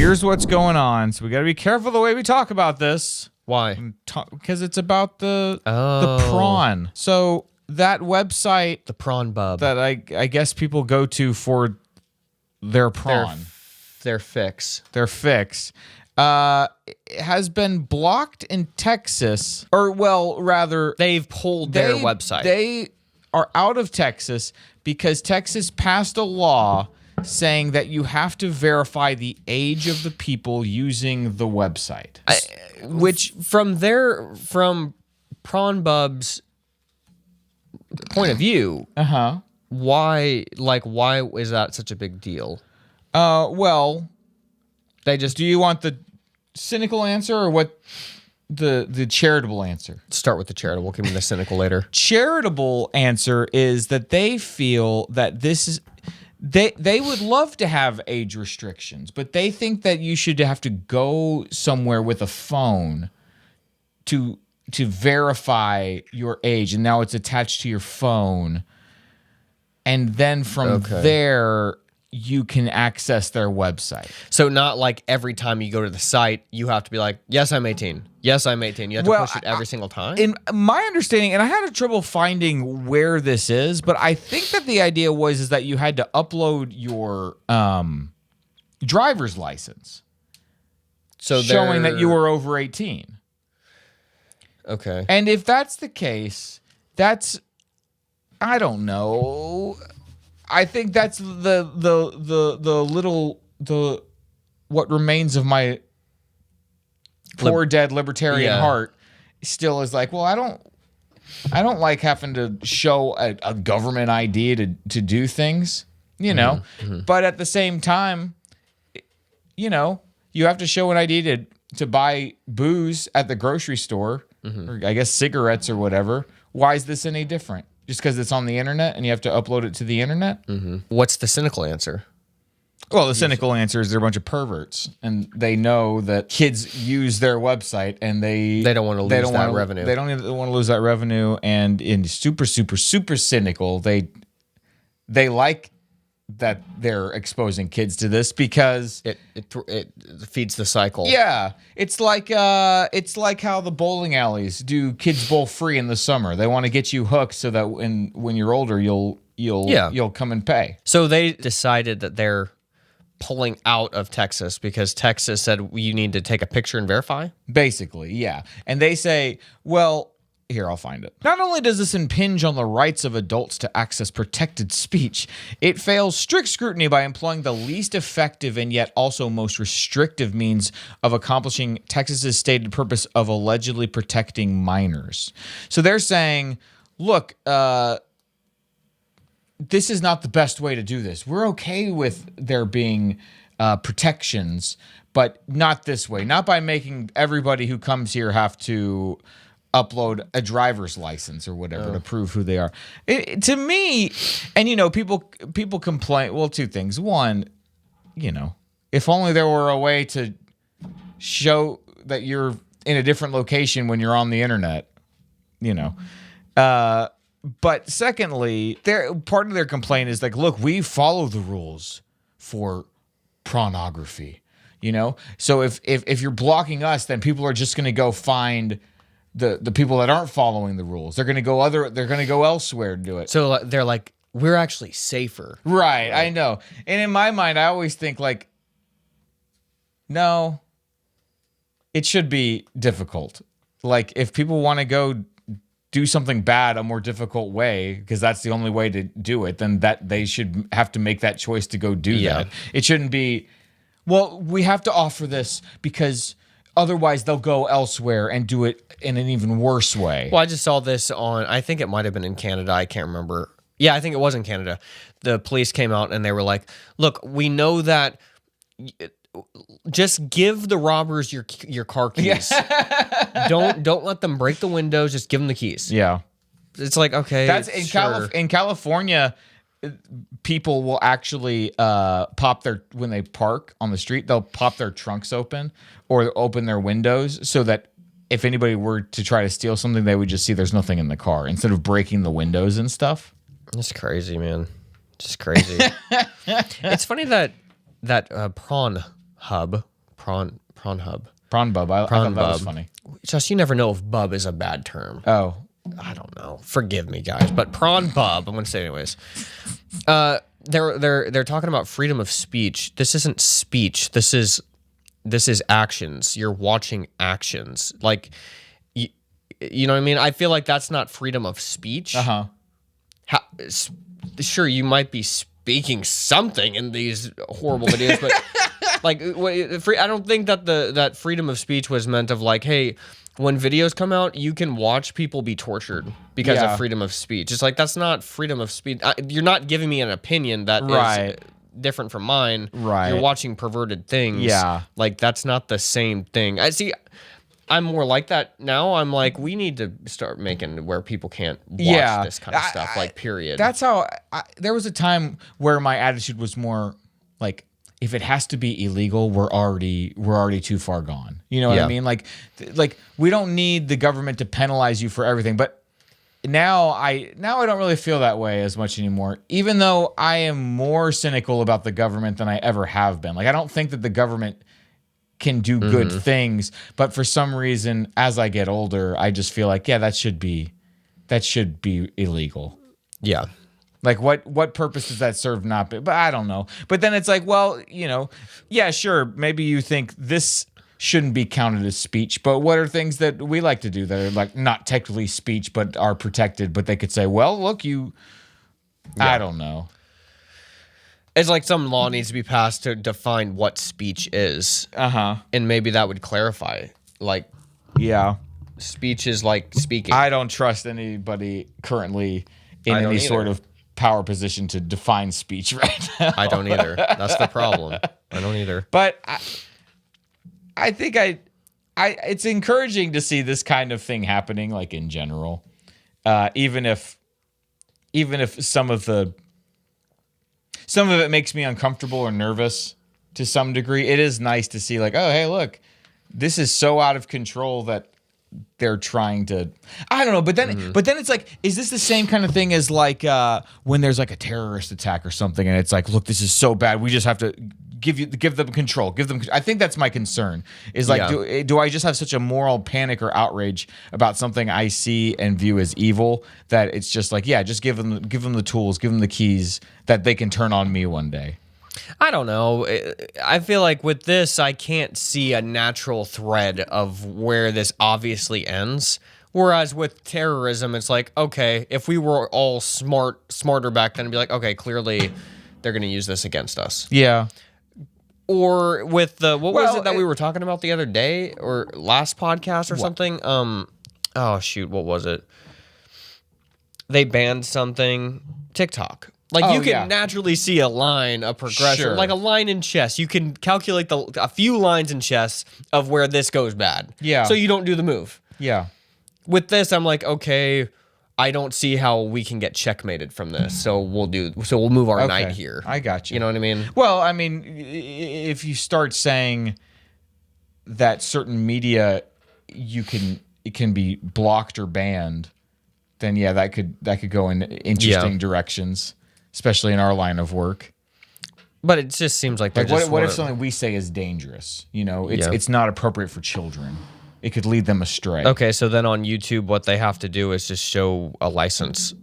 here's what's going on. So we got to be careful the way we talk about this. Why? Because it's about the prawn. So that website, the prawn bub, that I guess people go to for their prawn, their fix, has been blocked in Texas, or well, rather, they've pulled their website. They are out of Texas because Texas passed a law saying that you have to verify the age of the people using the website. Which from Prawn Bub's point of view, why is that such a big deal? Well, they just. Do you want the cynical answer or what? The charitable answer? Start with the charitable. Give me the cynical later. Charitable answer is that they feel that this is. They would love to have age restrictions, but they think that you should have to go somewhere with a phone to verify your age, and now it's attached to your phone, and then from there you can access their website. So not like every time you go to the site, you have to be like, yes, I'm 18. Yes, I'm 18. You have to push it every single time? In my understanding, and I had trouble finding where this is, but I think that the idea is that you had to upload your driver's license. So showing that you were over 18. Okay. And if that's the case, I don't know. I think that's what remains of my poor dead libertarian heart still is like, well, I don't like having to show a government ID to do things, you know. But at the same time, you know, you have to show an ID to buy booze at the grocery store, or I guess cigarettes or whatever. Why is this any different? Just because it's on the internet and you have to upload it to the internet? What's the cynical answer? Well, the cynical answer is they're a bunch of perverts, and they know that kids use their website, and they don't want to lose that revenue. They don't want to lose that revenue, and in super cynical, they like that they're exposing kids to this because it feeds the cycle. Yeah, it's like how the bowling alleys do kids bowl free in the summer. They want to get you hooked so that when you're older, you'll come and pay. So they decided that they're pulling out of Texas because Texas said you need to take a picture and verify? Basically, yeah. And they say, well, here, I'll find it. Not only does this impinge on the rights of adults to access protected speech, it fails strict scrutiny by employing the least effective and yet also most restrictive means of accomplishing Texas's stated purpose of allegedly protecting minors. So they're saying, look, this is not the best way to do this. We're okay with there being protections, but not this way. Not by making everybody who comes here have to upload a driver's license or whatever to prove who they are. To me, and you know, people complain. Well, two things. One, you know, if only there were a way to show that you're in a different location when you're on the internet, you know. But secondly, part of their complaint is like, look, we follow the rules for pornography, you know. So if you're blocking us, then people are just going to go find the people that aren't following the rules. They're going to go elsewhere to do it. So they're like, we're actually safer. Right, I know. And in my mind, I always think like, no, it should be difficult. Like if people want to go do something bad a more difficult way, because that's the only way to do it, then that they should have to make that choice to go do that. It shouldn't be, well, we have to offer this because otherwise they'll go elsewhere and do it in an even worse way. Well, I just saw this on, I think it might have been in Canada. I can't remember. Yeah, I think it was in Canada. The police came out and they were like, look, we know that just give the robbers your car keys. Don't let them break the windows. Just give them the keys. Yeah. It's like, okay. That's in California, people will actually pop when they park on the street, they'll pop their trunks open or open their windows so that if anybody were to try to steal something, they would just see there's nothing in the car instead of breaking the windows and stuff. It's crazy, man. Just crazy. It's funny that Prawn Hub, Prawn Prawn bub. I thought that was funny. Just you never know if bub is a bad term. Oh, I don't know. Forgive me, guys, but prawn bub. I'm gonna say it anyways. They're talking about freedom of speech. This isn't speech. This is actions. You're watching actions. Like, you know what I mean? I feel like that's not freedom of speech. Sure, you might be speaking something in these horrible videos, but like, I don't think that that freedom of speech was meant of like, hey, when videos come out, you can watch people be tortured because of freedom of speech. It's like, that's not freedom of speech. You're not giving me an opinion that is different from mine. Right. You're watching perverted things. Yeah. Like, that's not the same thing. I'm more like that now. I'm like, we need to start making where people can't watch this kind of stuff, like, period. That's how there was a time where my attitude was more like, if it has to be illegal, we're already too far gone. You know what I mean? Like we don't need the government to penalize you for everything. But now I don't really feel that way as much anymore, even though I am more cynical about the government than I ever have been. Like, I don't think that the government can do good things, but for some reason, as I get older, I just feel like, that should be illegal. Yeah. Like, what purpose does that serve? Not, but I don't know. But then it's like, well, sure, maybe you think this shouldn't be counted as speech, but what are things that we like to do that are like not technically speech, but are protected? But they could say, well, look, I don't know. It's like some law needs to be passed to define what speech is. And maybe that would clarify. Like, speech is like speaking. I don't trust anybody currently in any sort of power position to define speech right now. I don't either. That's the problem. I don't either. But I think it's encouraging to see this kind of thing happening, like, in general. Even if some of it makes me uncomfortable or nervous to some degree, it is nice to see, like, oh, hey, look, this is so out of control that they're trying to, I don't know, but then it's like, is this the same kind of thing as like when there's like a terrorist attack or something, and it's like, look, this is so bad, we just have to give them control, I think that's my concern, is like, do I just have such a moral panic or outrage about something I see and view as evil that it's just like, just give them the tools, give them the keys that they can turn on me one day? I don't know. I feel like with this, I can't see a natural thread of where this obviously ends. Whereas with terrorism, it's like, okay, if we were all smarter back then, it'd be like, okay, clearly they're going to use this against us. Yeah. Or with what was it that we were talking about the other day or last podcast or something? Oh, shoot, what was it? They banned something, TikTok. Like, you can naturally see a line, a progression, like a line in chess. You can calculate a few lines in chess of where this goes bad. Yeah. So you don't do the move. Yeah. With this, I'm like, okay, I don't see how we can get checkmated from this. So we'll move our knight here. I got you. You know what I mean? Well, I mean, if you start saying that certain media it can be blocked or banned, then that could go in interesting directions. Especially in our line of work. But it just seems like what if something we say is dangerous? It's not appropriate for children. It could lead them astray. Okay, so then on YouTube, what they have to do is just show a license.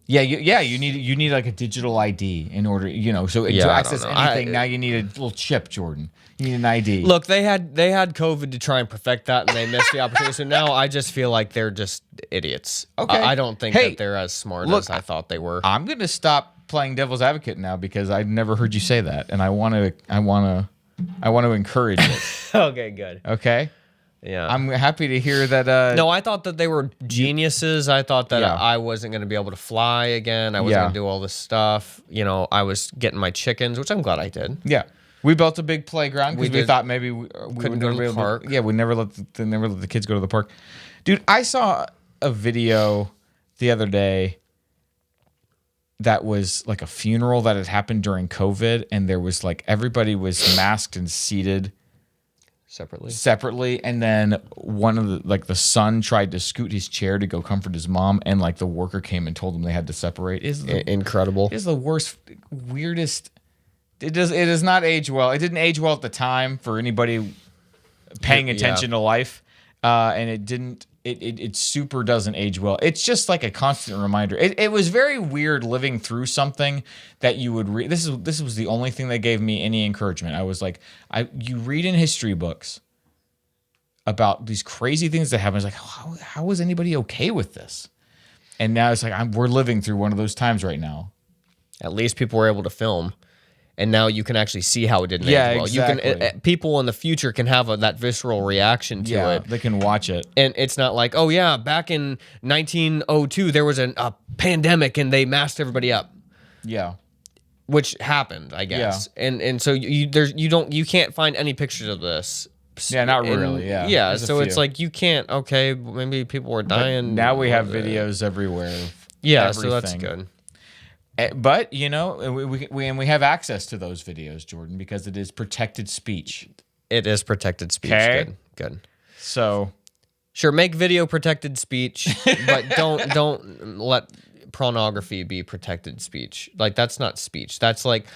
You need like a digital ID in order, to access anything. Now you need a little chip, Jordan. You need an ID. Look, they had COVID to try and perfect that, and they missed the opportunity. So now I just feel like they're just idiots. Okay, I don't think that they're as smart as I thought they were. I'm gonna stop playing devil's advocate now because I've never heard you say that, and I want to encourage it. Okay, good. Okay. Yeah. I'm happy to hear that. No, I thought that they were geniuses. I thought that I wasn't going to be able to fly again. I wasn't going to do all this stuff. I was getting my chickens, which I'm glad I did. Yeah. We built a big playground because we thought maybe we couldn't go to the park. We never let the kids go to the park. Dude, I saw a video the other day that was like a funeral that had happened during COVID, and there was like everybody was masked and seated separately, and then one of the son tried to scoot his chair to go comfort his mom, and like the worker came and told them they had to separate. Incredible. It's the weirdest. It does not age well. It didn't age well at the time for anybody paying attention to life, and it didn't. It super doesn't age well. It's just like a constant reminder. It was very weird living through something that you would read. This was the only thing that gave me any encouragement. I was like, you read in history books about these crazy things that happen. It's like, how was anybody okay with this? And now it's like we're living through one of those times right now. At least people were able to film. And now you can actually see how it didn't age well. Exactly. You can people in the future can have that visceral reaction to it. They can watch it. And it's not like, oh yeah, back in 1902 there was a pandemic and they masked everybody up. Yeah. Which happened, I guess. Yeah. And so you can't find any pictures of this. Yeah, not really. Yeah. Yeah, so it's like you can't. Okay, maybe people were dying. But now we have videos everywhere. Yeah, so that's good. But we have access to those videos, Jordan, because it is protected speech. It is protected speech. Okay. Good. So, sure, make video protected speech, but don't let pornography be protected speech. Like that's not speech. That's like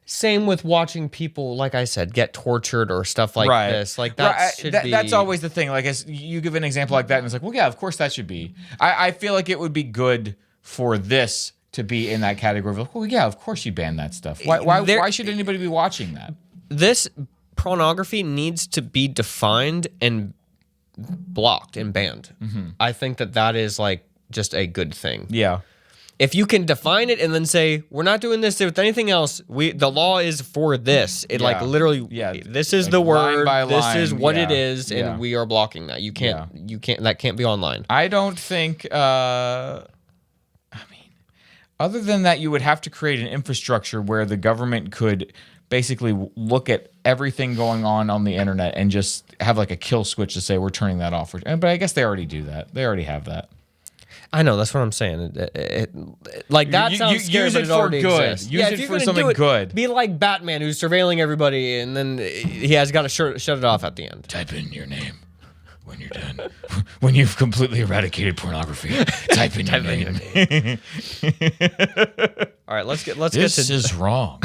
same with watching people, like I said, get tortured or stuff like this. Like that should be. That's always the thing. Like as you give an example like that, and it's like, well, yeah, of course that should be. I feel like it would be good for this to be in that category of, well, yeah, of course you ban that stuff. Why should anybody be watching that? This pornography needs to be defined and blocked and banned. Mm-hmm. I think that is like just a good thing. Yeah. If you can define it and then say, we're not doing this with anything else, the law is for this. It like literally, this is like the word, this is what it is, and we are blocking that. You can't, that can't be online. I don't think, other than that, you would have to create an infrastructure where the government could basically look at everything going on the internet and just have like a kill switch to say we're turning that off. But I guess they already do that. They already have that. I know, that's what I'm saying. Like that sounds scary, but it already exists. Use it for something good. Be like Batman, who's surveilling everybody, and then he has got to shut it off at the end. Type in your name. When you're done, when you've completely eradicated pornography, type in your name. All right, let's get. This is wrong.